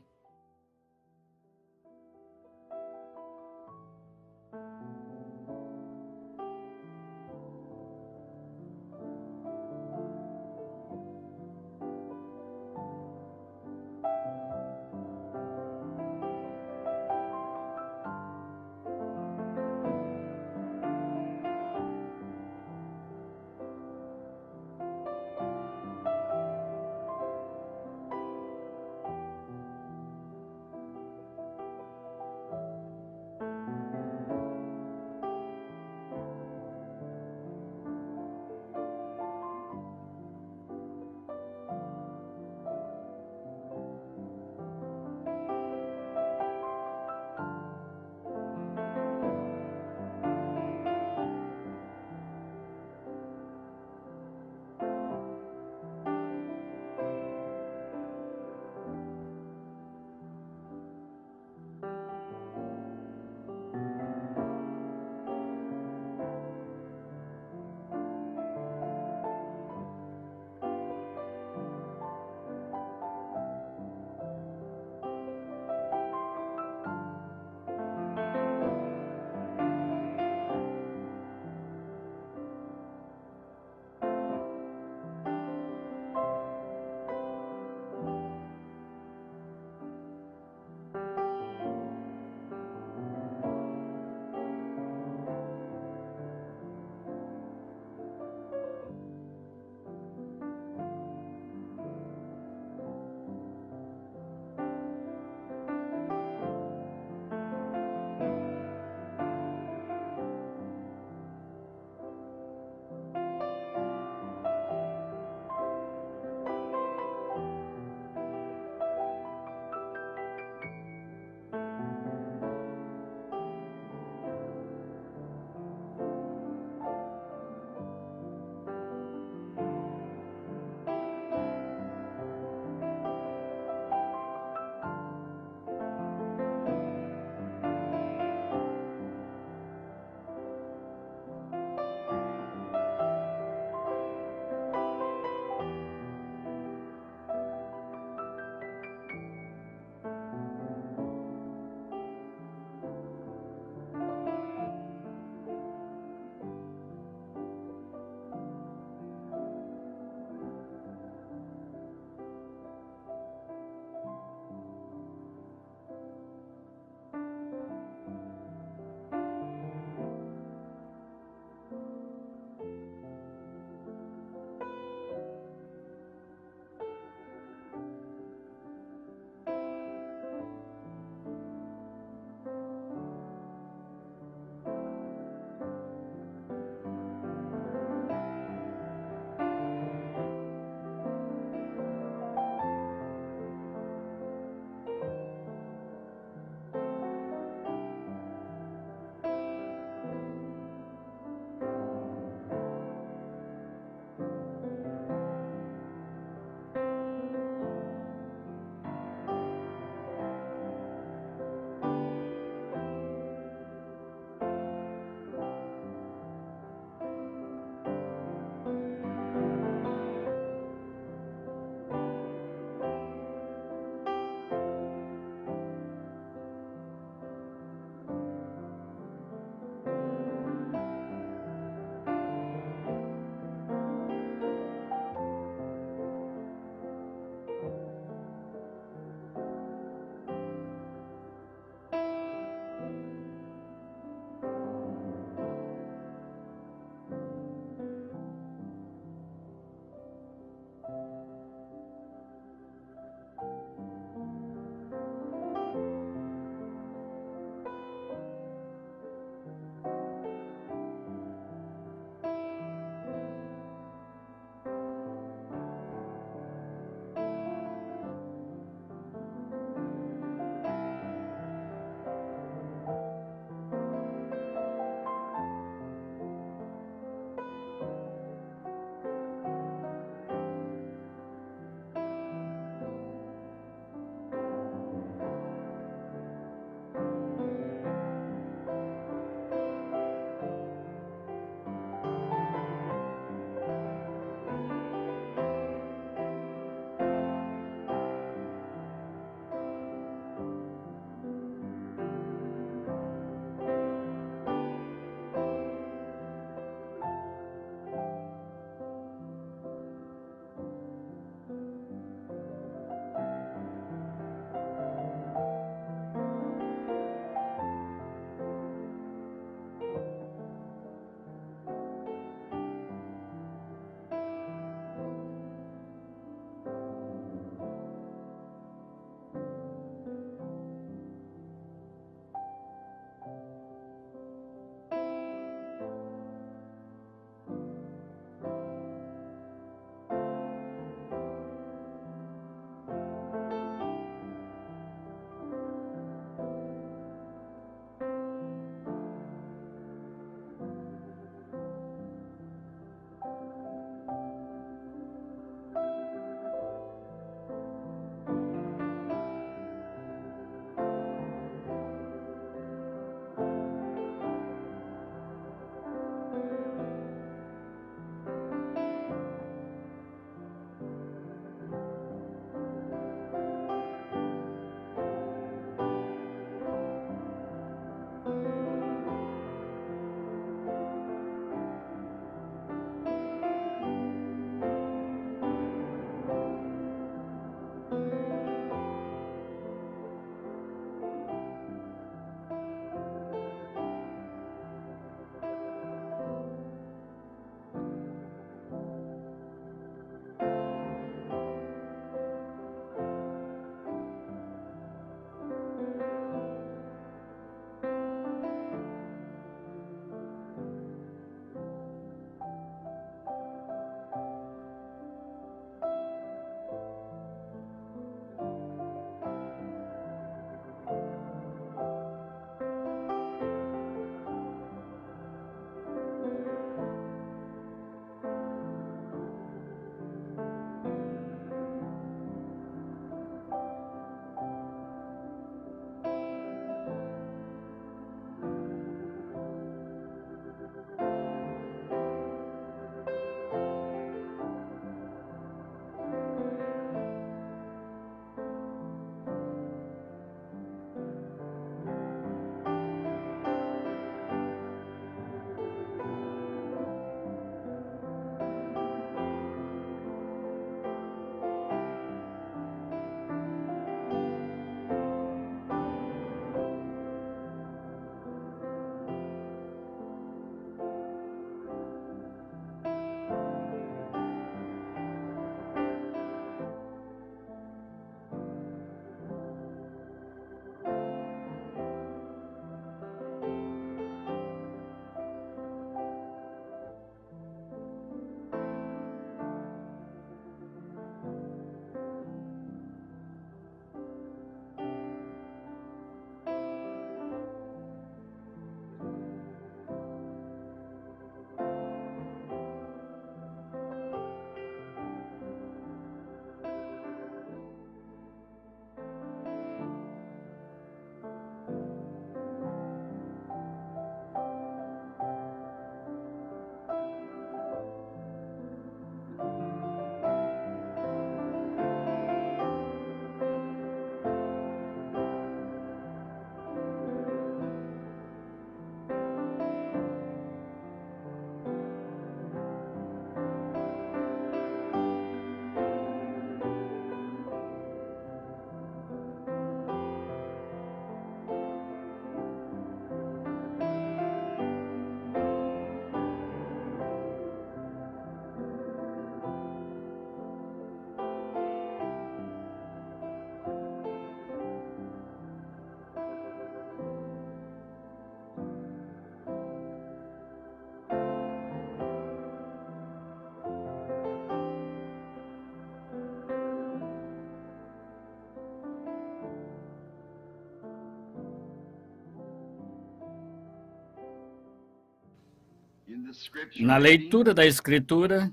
S1: Na leitura da Escritura,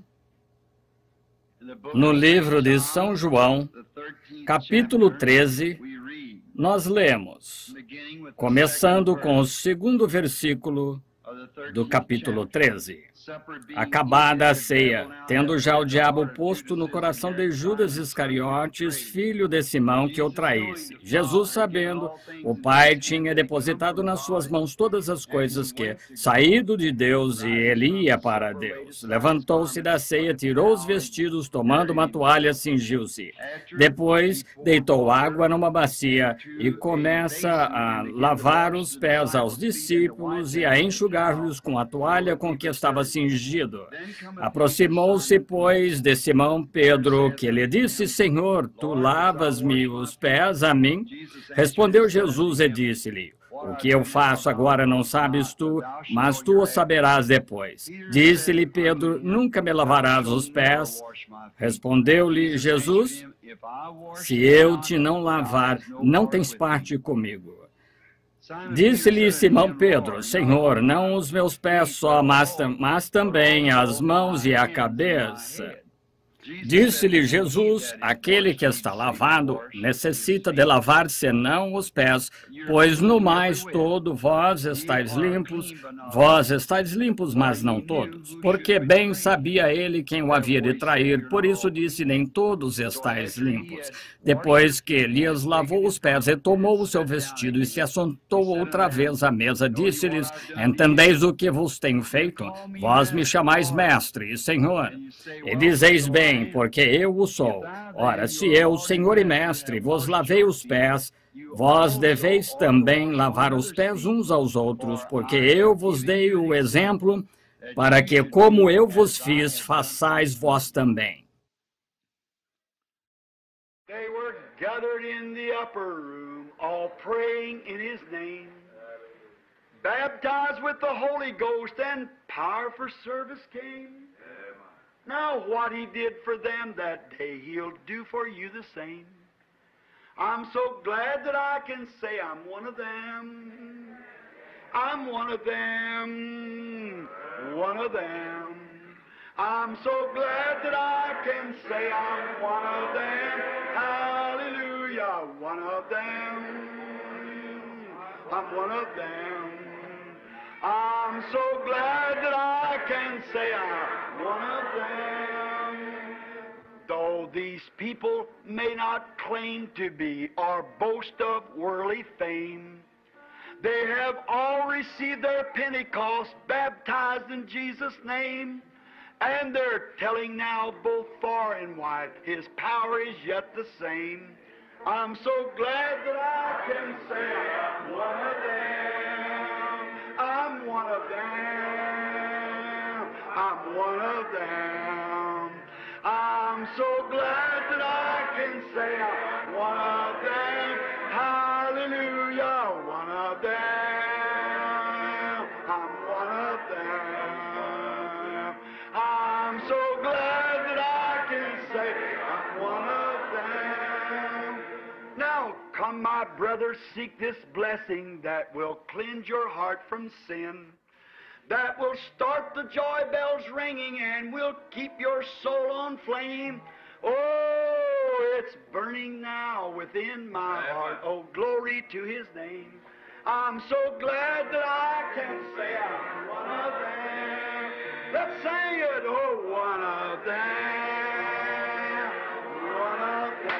S1: no livro de São João, capítulo 13, nós lemos, começando com o segundo versículo do capítulo 13. Acabada a ceia, tendo já o diabo posto no coração de Judas Iscariotes, filho de Simão, que o traísse. Jesus, sabendo, o Pai tinha depositado nas suas mãos todas as coisas que, saído de Deus, e ele ia para Deus. Levantou-se da ceia, tirou os vestidos, tomando uma toalha, cingiu-se. Depois, deitou água numa bacia e começa a lavar os pés aos discípulos e a enxugar-lhes com a toalha com que estava cingido. Aproximou-se, pois, de Simão Pedro, que lhe disse: Senhor, tu lavas-me os pés a mim? Respondeu Jesus e disse-lhe: O que eu faço agora não sabes tu, mas tu o saberás depois. Disse-lhe Pedro: Nunca me lavarás os pés? Respondeu-lhe Jesus: Se eu te não lavar, não tens parte comigo. Disse-lhe Simão Pedro: Senhor, não os meus pés só, mas também as mãos e a cabeça. Disse-lhe Jesus: Aquele que está lavado necessita de lavar senão os pés, pois no mais todo vós estáis limpos, mas não todos. Porque bem sabia ele quem o havia de trair, por isso disse: Nem todos estáis limpos. Depois que lhes lavou os pés, e tomou o seu vestido e se assentou outra vez à mesa, disse-lhes: Entendeis o que vos tenho feito? Vós me chamais mestre e Senhor, e dizeis bem, porque eu o sou. Ora, se eu, Senhor e Mestre, vos lavei os pés, vós deveis também lavar os pés uns aos outros, porque eu vos dei o exemplo, para que, como eu vos fiz, façais vós também.
S2: They were gathered in the upper room, all praying in his name, baptized with the Holy Ghost, and power for service came. Now what he did for them that day, he'll do for you the same. I'm so glad that I can say I'm one of them. I'm one of them. One of them. I'm so glad that I can say I'm one of them. Hallelujah, one of them. I'm one of them. I'm so glad that I can say I'm one of them. Though these people may not claim to be or boast of worldly fame, they have all received their Pentecost, baptized in Jesus' name, and they're telling now both far and wide, His power is yet the same. I'm so glad that I can say I'm one of them. I'm one of them. I'm one of them. I'm so glad that I can say I'm one of them. Hallelujah, one of them. I'm one of them. I'm so glad that I can say I'm one of them. Now, come, my brothers, seek this blessing that will cleanse your heart from sin, that will start the joy bells ringing and will keep your soul on flame. Oh, it's burning now within my heart. Oh, glory to His name. I'm so glad that I can say I'm one of them. Let's sing it. Oh, one of them. One of them.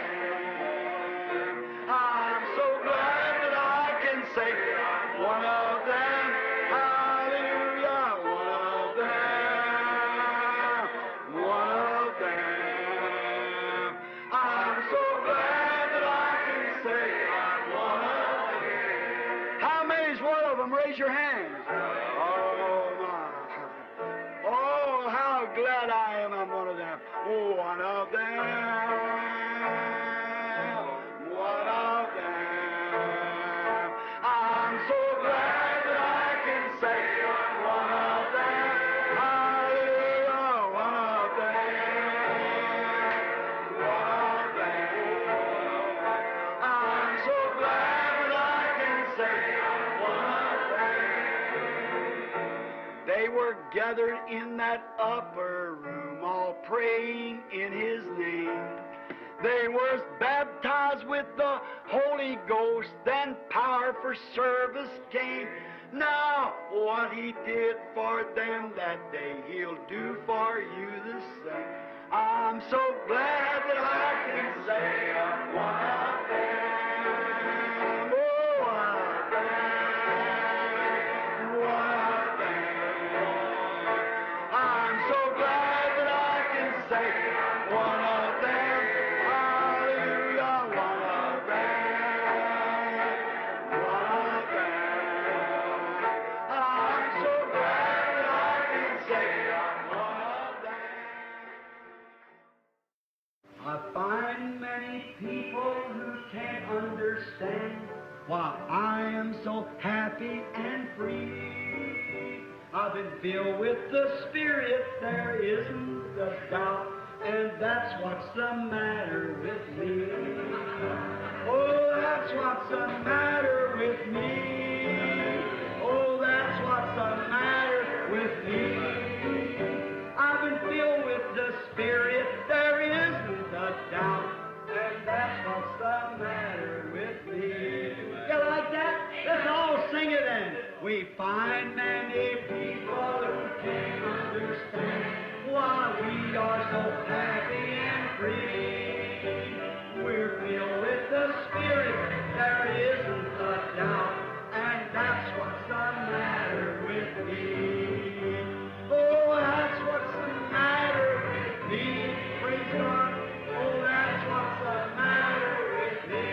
S2: I'm so glad that I can say I'm one of them. Hallelujah. One of them. One of them. I'm so glad that I can say I'm one of them. How many's one of them? Raise your hands. Oh, my. Oh, how glad I am I'm one of them. Oh, one of them. One of them. I'm so glad that I can say I'm one of them. Hallelujah, one of them. One of them. I'm so glad that I can say I'm one of them. They were gathered gathered in that upper room, all praying in His name. They were baptized with the Holy Ghost, then power for service came. Now, what He did for them that day, He'll do for you the same. I'm so glad that I can say I'm one of them. Oh, one of them. One of them. I'm so glad that I can say I'm one of them. Hallelujah, one of them. One of them. I'm so glad that I can say I'm one of them. I find many people who can't understand why I am so happy and free. I've been filled with the Spirit, there isn't a doubt, and that's what's the matter with me. Oh, that's what's the matter with me. Oh, that's what's the matter with me. I've been filled with the Spirit, there isn't a doubt, and that's what's the matter with me. You like that? Let's all sing it then. We find many people who can't understand why we are so happy and free. We're filled with the Spirit, there isn't a doubt, and that's what's the matter with me. Oh, that's what's the matter with me. Praise God. Oh, that's what's the matter with me.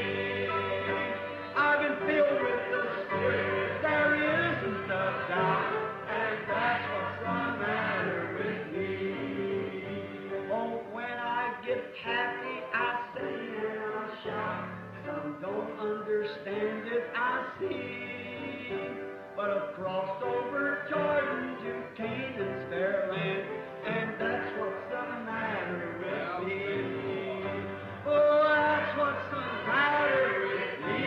S2: I've been filled with the Spirit, there isn't a doubt, and that's what's the matter with me. Oh, when I get happy, I sing and I shout. Some don't understand it, I see. But I've crossed over Jordan to Canaan's fair land, and that's what's the matter with me. Oh, that's what's the matter with me.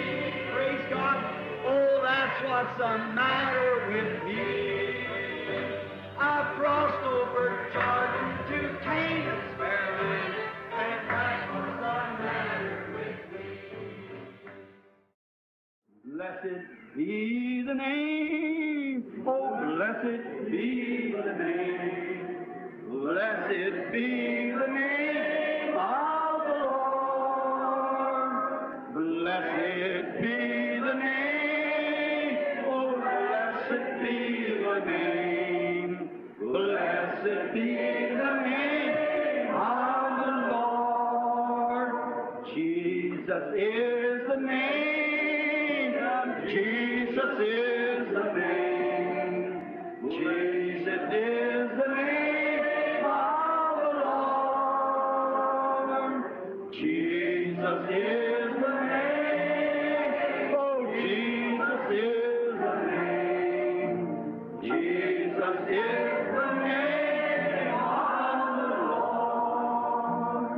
S2: Praise God. Oh, that's what's the matter with me. I've crossed over Jordan to Canaan's fair land, and that's what's the matter with me. Blessed be the name, oh blessed be the name, blessed be the name of the Lord. Blessed be the name, oh blessed be the name, blessed be the name of the Lord. Jesus is the name. Jesus is the name. Jesus is the name of the Lord. Jesus is the name. Oh, Jesus is the name. Jesus is the name of the Lord.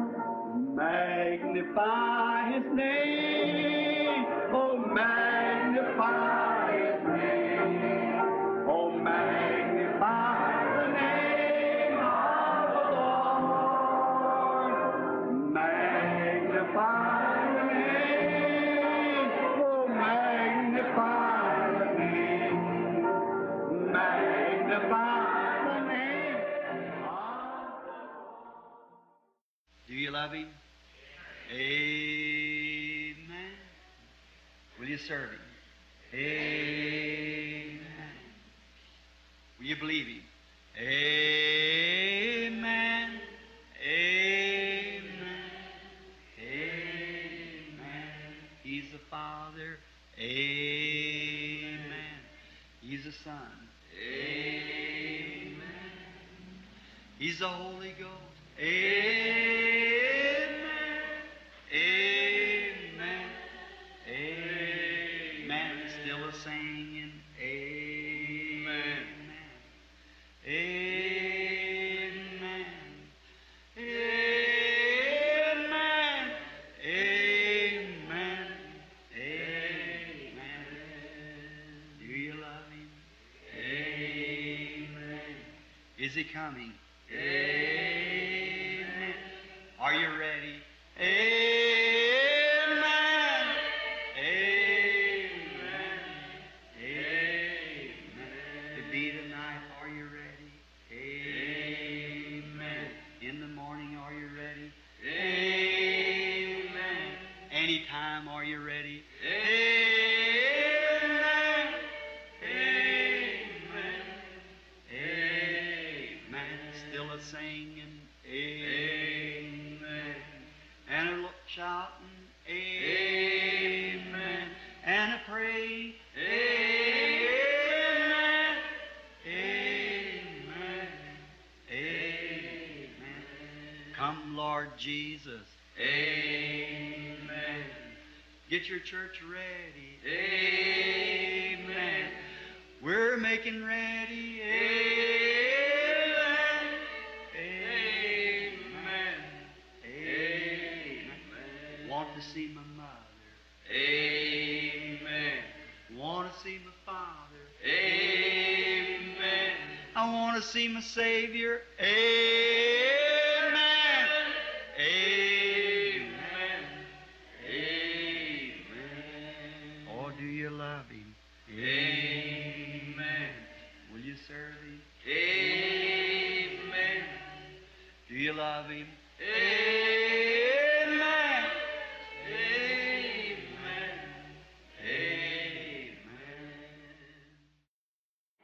S2: Magnify His name. Oh, magnify His name. Oh, magnify the name of the Lord. Magnify the name. Oh, magnify the name. Magnify the name of the Lord. Do you love Him? Amen. Will you serve Him? Amen. Will you believe Him? Amen. Amen. Amen. He's the Father. Amen. He's the Son. Amen. He's the Holy Ghost. Amen. Amen. Amen. Still a singing. Amen. Amen. Amen. Amen. Amen. Do you love Him? Amen. He coming? Amen. Are you ready? Amen. Amen. Amen. To be tonight, are you ready? Amen. In the morning, are you ready? Amen. Anytime, are you ready? Amen. Amen. Amen. Still a singing. Amen. And a shouting. Amen. And a praying. Amen. Amen. Amen. Come, Lord Jesus. Amen. Get your church ready. Amen. We're making ready. Amen. Amen. Amen. Want to see my mother. Amen. Want to see my father. Amen. I want to see my Savior. Amen. Amen. Amen. Oh, do you love Him? Amen. Will you serve Him? Amen. Do you love Him? Amen. Amen. Amen.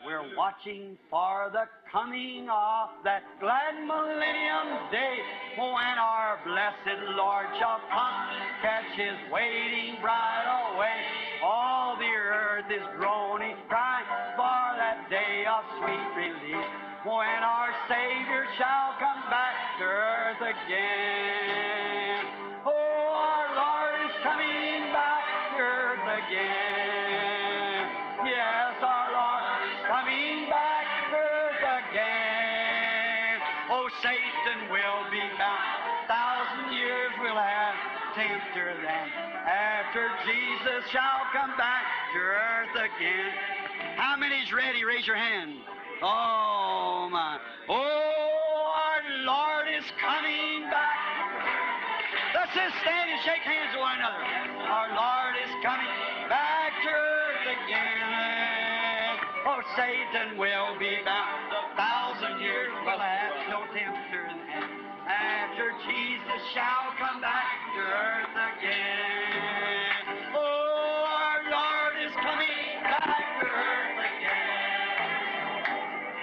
S2: We're watching for the coming of that glad millennium day, when our blessed Lord shall come, catch His waiting bride away. All the earth is groaning, crying for that day of sweet release, when our Savior shall come back to earth again. Oh, our Lord is coming back to earth again. Yes, our Lord is coming back to earth again. Oh, Satan will be bound, 1,000 years will have tempter then, after Jesus shall come back to earth again. How many's ready? Raise your hand. Oh, my. Oh, our Lord is coming back. Let's just stand and shake hands with one another. Our Lord is coming back to earth again. Oh, Satan will be bound, 1,000 years will have no tempter then, after Jesus shall come back to earth again. Oh, our Lord is coming back to earth again.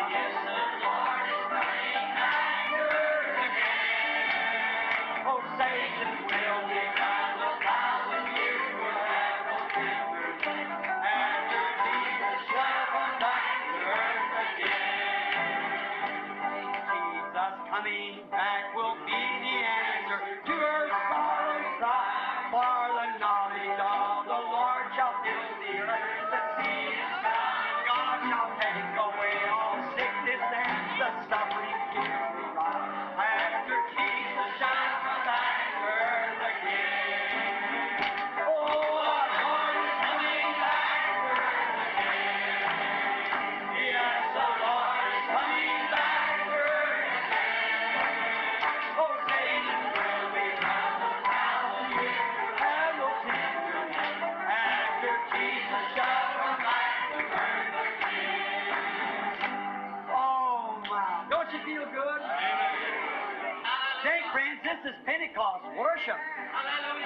S2: Yes, the Lord is coming back to earth again. Oh, Satan will be bound, 1,000 years will have no tempter then, after Jesus shall come back to earth again. Jesus coming back will be the answer to her sorrow cry, for the knowledge of the Lord shall fill the earth. The seed is found, God shall take away all sickness and the suffering fear we rise, after Jesus shall come back to earth again. Oh, our Lord is coming back to earth again. Yes, the Lord is coming back to earth again. Oh, Satan will be bound, 1,000 years will have no tempter then, after Jesus shall come back to earth again. Oh, my. Don't you feel good? Say, friends, this is Pentecost worship.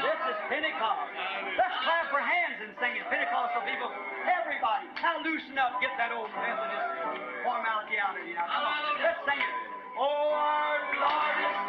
S2: This is Pentecost. Let's clap our hands and sing it. Pentecostal people, everybody, now loosen up, get that old Methodist formality out of you now. Come on, let's sing it. Oh, our Lord is